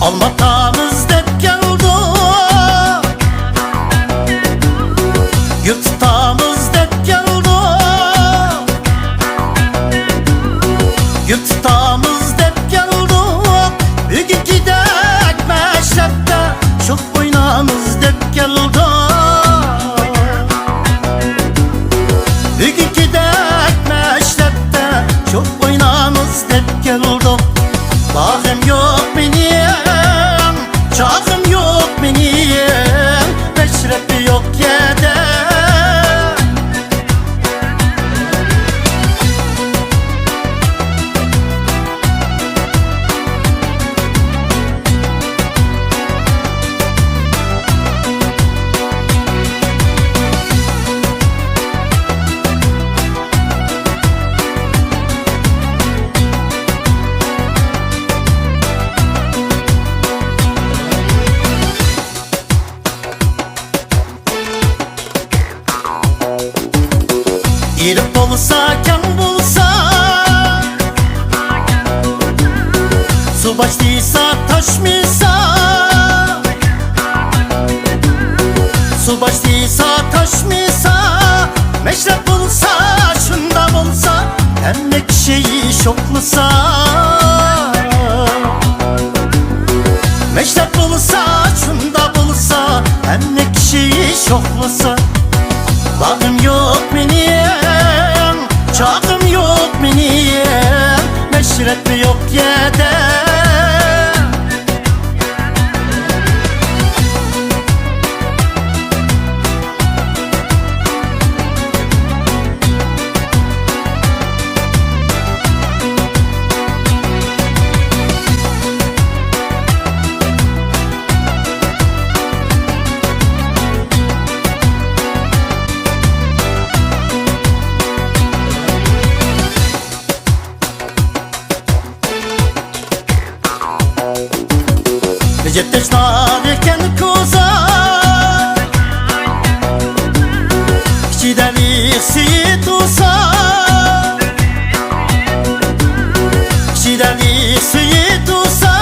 Almatamız dep geldi, yurttamız dep geldi, yurttamız dep geldi. Bugün gidek meşrepte, çok oynamız dep geldi. Bugün gidek meşrepte, çok oynamız dep geldi. Bağım yok benim, çağım yok benim, meşrepi yok yede. Girip olsa kan bulsa, su başlıysa taşmıysa, su başlıysa taşmıysa, meşrep bulsa şunda bulsa, emmek şeyi şoklusa. Meşrep bulsa şunda bulsa, emmek şeyi şoklusa. Bağım yok benim, çağım yok benim, meşrep yok yede. Cepteş narken koza, kişileri sıyıtusa, kişileri sıyıtusa,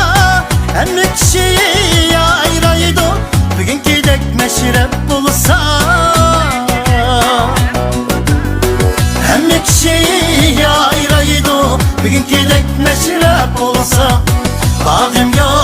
emmek kişiyi ayraydı, bugün gidek meşrep bulsa. Emmek kişiyi ayraydı, bugün gidek meşrep bulsa. Bağım yok